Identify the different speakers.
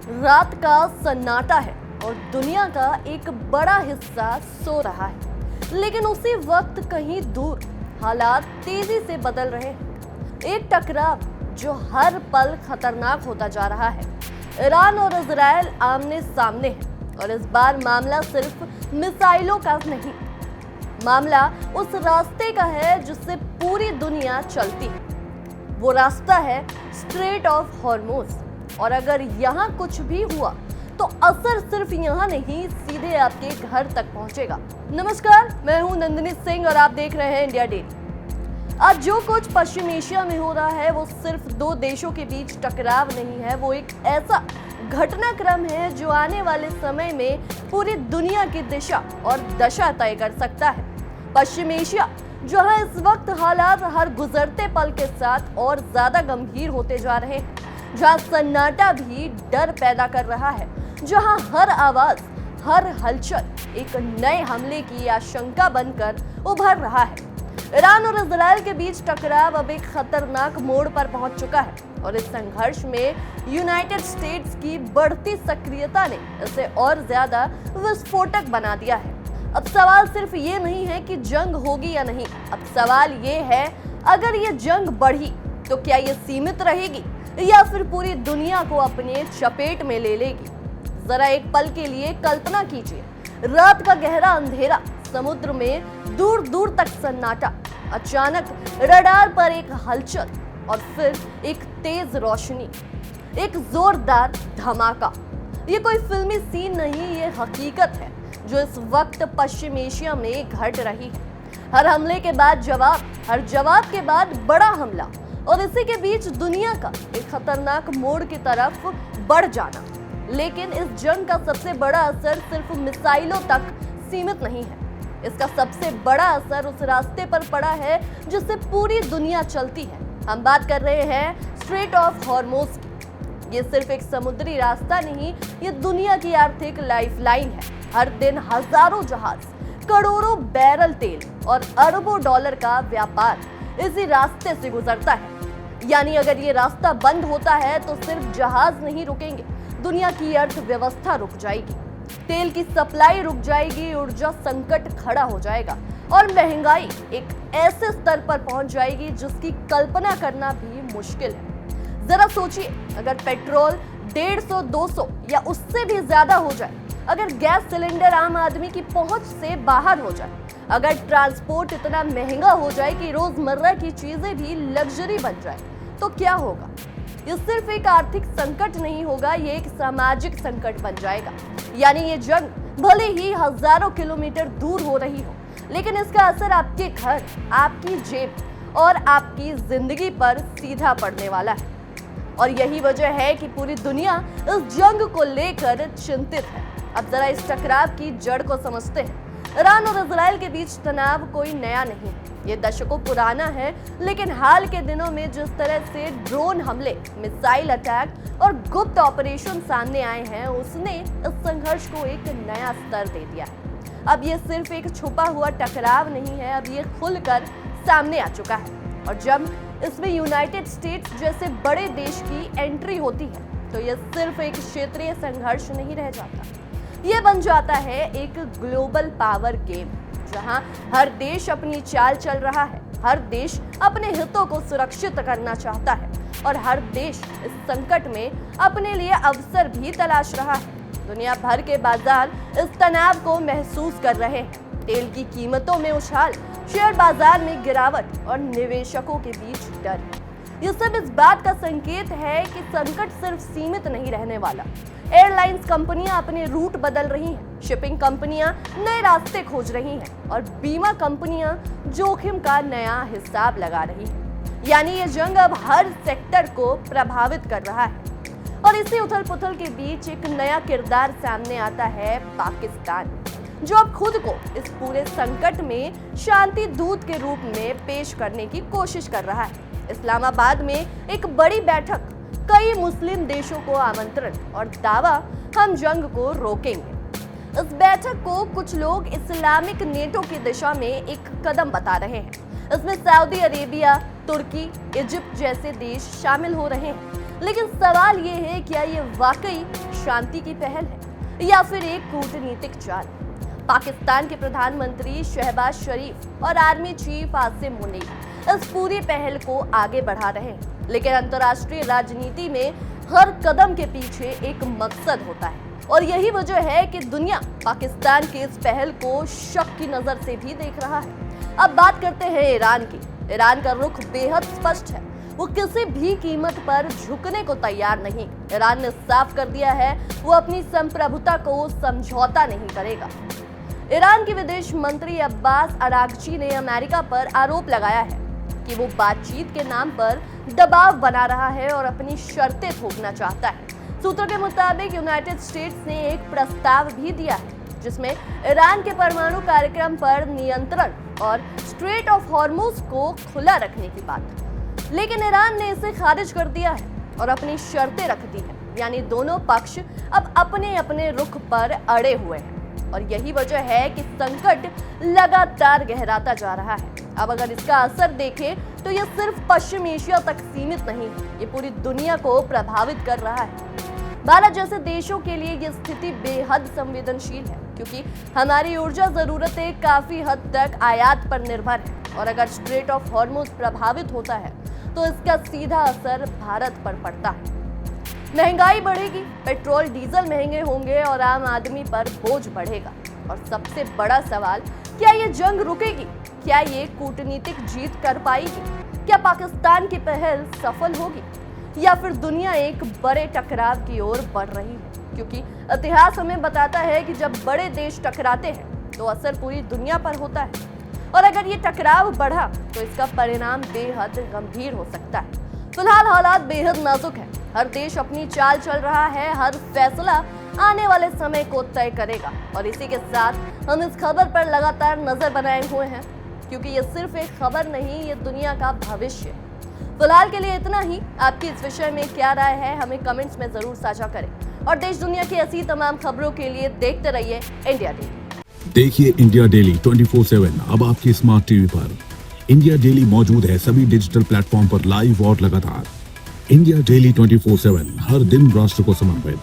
Speaker 1: रात का सन्नाटा है और दुनिया का एक बड़ा हिस्सा सो रहा है, लेकिन उसी वक्त कहीं दूर हालात तेजी से बदल रहे हैं। एक टकराव जो हर पल खतरनाक होता जा रहा है। ईरान और इजराइल आमने सामने हैं और इस बार मामला सिर्फ मिसाइलों का नहीं, मामला उस रास्ते का है जिससे पूरी दुनिया चलती है। वो रास्ता है स्ट्रेट ऑफ हॉर्मुज़। और अगर यहाँ कुछ भी हुआ तो असर सिर्फ यहाँ नहीं, सीधे आपके घर तक पहुंचेगा। नमस्कार, मैं हूं नंदिनी सिंह और आप देख रहे हैं इंडिया डेली। आज जो कुछ पश्चिम एशिया में हो रहा है वो सिर्फ दो देशों के बीच टकराव नहीं है, वो एक ऐसा घटनाक्रम है जो आने वाले समय में पूरी दुनिया की दिशा और दशा तय कर सकता है। पश्चिम एशिया, जहां इस वक्त हालात हर गुजरते पल के साथ और ज्यादा गंभीर होते जा रहे हैं, जहां सन्नाटा भी डर पैदा कर रहा है, जहां हर आवाज, हर हलचल एक नए हमले की आशंका बनकर उभर रहा है। ईरान और इजराइल के बीच टकराव अब एक खतरनाक मोड़ पर पहुंच चुका है और इस संघर्ष में यूनाइटेड स्टेट्स की बढ़ती सक्रियता ने इसे और ज्यादा विस्फोटक बना दिया है। अब सवाल सिर्फ ये नहीं है कि जंग होगी या नहीं, अब सवाल ये है अगर ये जंग बढ़ी तो क्या ये सीमित रहेगी या फिर पूरी दुनिया को अपने चपेट में ले लेगी। जरा एक पल के लिए कल्पना कीजिए, रात का गहरा अंधेरा, समुद्र में दूर दूर तक सन्नाटा, अचानक रडार पर एक हलचल और फिर एक तेज रोशनी, एक जोरदार धमाका। ये कोई फिल्मी सीन नहीं, ये हकीकत है जो इस वक्त पश्चिम एशिया में घट रही है। हर हमले के बाद जवाब, हर जवाब के बाद बड़ा हमला, और इसी के बीच दुनिया का एक खतरनाक मोड़ की तरफ बढ़ जाना। लेकिन इस जंग का सबसे बड़ा असर सिर्फ मिसाइलों तक सीमित नहीं है। इसका सबसे बड़ा असर उस रास्ते पर पड़ा है जिससे पूरी दुनिया चलती है। हम बात कर रहे हैं स्ट्रेट ऑफ हॉर्मुज़ की। ये सिर्फ एक समुद्री रास्ता नहीं, ये दुनिया की आर्थिक लाइफलाइन है। हर दिन हजारों जहाज, करोड़ों बैरल तेल और अरबों डॉलर का व्यापार इसी रास्ते से गुजरता है। यानी अगर ये रास्ता बंद होता है तो सिर्फ जहाज नहीं रुकेंगे, दुनिया की अर्थव्यवस्था रुक जाएगी, तेल की सप्लाई रुक जाएगी, ऊर्जा संकट खड़ा हो जाएगा और महंगाई एक ऐसे स्तर पर पहुंच जाएगी जिसकी कल्पना करना भी मुश्किल है। जरा सोचिए, अगर पेट्रोल 150, 200 या उससे भी ज्यादा हो जाए, अगर गैस सिलेंडर आम आदमी की पहुंच से बाहर हो जाए, अगर ट्रांसपोर्ट इतना महंगा हो जाए कि रोजमर्रा की चीजें भी लग्जरी बन जाए, तो क्या होगा? ये सिर्फ एक आर्थिक संकट नहीं होगा, ये एक सामाजिक संकट बन जाएगा। यानी ये जंग भले ही हजारों किलोमीटर दूर हो रही हो, लेकिन इसका असर आपके घर, आपकी जेब और आपकी जिंदगी पर सीधा पड़ने वाला है। और यही वजह है कि पूरी दुनिया इस जंग को लेकर चिंतित है। अब जरा इस टकराव की जड़ को समझते हैं। ईरान और इजराइल के बीच तनाव कोई नया नहीं है, ये दशकों पुराना है, लेकिन हाल के दिनों में जिस तरह से ड्रोन हमले, मिसाइल अटैक और गुप्त ऑपरेशन सामने आए हैं, उसने इस संघर्ष को एक नया स्तर दे दिया है। अब ये सिर्फ एक छुपा हुआ टकराव नहीं है, अब ये खुलकर सामने आ चुका है। और जब इसमें यूनाइटेड स्टेट्स जैसे बड़े देश की एंट्री होती है तो यह सिर्फ एक क्षेत्रीय संघर्ष नहीं रह जाता, ये बन जाता है एक ग्लोबल पावर गेम, जहां हर देश अपनी चाल चल रहा है, हर देश अपने हितों को सुरक्षित करना चाहता है और हर देश इस संकट में अपने लिए अवसर भी तलाश रहा है। दुनिया भर के बाजार इस तनाव को महसूस कर रहे हैं। तेल की कीमतों में उछाल, शेयर बाजार में गिरावट और निवेशकों के बीच डर। ये सब इस बात का संकेत है कि संकट सिर्फ सीमित नहीं रहने वाला। एयरलाइंस कंपनियां अपने रूट बदल रही हैं, शिपिंग कंपनियां नए रास्ते खोज रही हैं और बीमा कंपनियां जोखिम का नया हिसाब लगा रही हैं। यानी ये जंग अब हर सेक्टर को प्रभावित कर रहा है। और इसी उथल-पुथल के बीच एक नया किरदार सामने आता है, पाकिस्तान, जो अब खुद को इस पूरे संकट में शांति दूत के रूप में पेश करने की कोशिश कर रहा है। इस्लामाबाद में एक बड़ी बैठक, कई मुस्लिम देशों को आमंत्रण और दावा, हम जंग को रोकेंगे। इस बैठक को कुछ लोग इस्लामिक नेटो की दिशा में एक कदम बता रहे हैं। इसमें सऊदी अरेबिया, तुर्की, इजिप्ट जैसे देश शामिल हो रहे हैं। लेकिन सवाल ये है, क्या ये वाकई शांति की पहल है या फिर एक कूटनीतिक चाल। पाकिस्तान के प्रधानमंत्री शहबाज शरीफ और आर्मी चीफ आसिम मुनीर इस पूरी पहल को आगे बढ़ा रहे हैं, लेकिन अंतर्राष्ट्रीय राजनीति में हर कदम के पीछे एक मकसद होता है और यही वजह है कि दुनिया पाकिस्तान की इस पहल को शक की नजर से भी देख रहा है। अब बात करते हैं ईरान की। ईरान का रुख बेहद स्पष्ट है, वो किसी भी कीमत पर झुकने को तैयार नहीं। ईरान ने साफ कर दिया है वो अपनी संप्रभुता को समझौता नहीं करेगा। ईरान के विदेश मंत्री अब्बास अरागची ने अमेरिका पर आरोप लगाया है कि वो बातचीत के नाम पर दबाव बना रहा है और अपनी शर्तें थोपना चाहता है। सूत्रों के मुताबिक यूनाइटेड स्टेट्स ने एक प्रस्ताव भी दिया है जिसमें ईरान के परमाणु कार्यक्रम पर नियंत्रण और स्ट्रेट ऑफ हॉर्मुज को खुला रखने की बात, लेकिन ईरान ने इसे खारिज कर दिया है और अपनी शर्तें रख दी है। यानी दोनों पक्ष अब अपने अपने रुख पर अड़े हुए हैं और यही वजह है कि संकट लगातार गहराता जा रहा है। अब अगर इसका असर देखें तो यह सिर्फ पश्चिम एशिया तक सीमित नहीं, ये पूरी दुनिया को प्रभावित कर रहा है। भारत जैसे देशों के लिए ये स्थिति बेहद संवेदनशील है क्योंकि हमारी ऊर्जा जरूरतें काफी हद तक आयात पर निर्भर है और अगर स्ट्रेट ऑफ हॉर्मुज प्रभावित होता है तो इसका सीधा असर भारत पर पड़ता है। महंगाई बढ़ेगी, पेट्रोल डीजल महंगे होंगे और आम आदमी पर बोझ बढ़ेगा। और सबसे बड़ा सवाल, क्या ये जंग रुकेगी? क्या ये कूटनीतिक जीत कर पाएगी? क्या पाकिस्तान की पहल सफल होगी या फिर दुनिया एक बड़े टकराव की ओर बढ़ रही है? क्योंकि इतिहास हमें बताता है कि जब बड़े देश टकराते हैं तो असर पूरी दुनिया पर होता है और अगर ये टकराव बढ़ा तो इसका परिणाम बेहद गंभीर हो सकता है। फिलहाल हालात बेहद नाजुक है, हर देश अपनी चाल चल रहा है, हर फैसला आने वाले समय को तय करेगा और इसी के साथ हम इस खबर पर लगातार नजर बनाए हुए हैं क्योंकि ये सिर्फ एक खबर नहीं, ये दुनिया का भविष्य है। फिलहाल के लिए इतना ही। आपकी इस विषय में क्या राय है हमें कमेंट्स में जरूर साझा करें और देश दुनिया की ऐसी तमाम खबरों के लिए देखते रहिए इंडिया डेली।
Speaker 2: देखिए इंडिया डेली 24/7 अब आपकी स्मार्ट टीवी पर। इंडिया डेली मौजूद है सभी डिजिटल प्लेटफॉर्म पर लाइव और लगातार। इंडिया डेली 24/7 हर दिन राष्ट्र को समर्पित।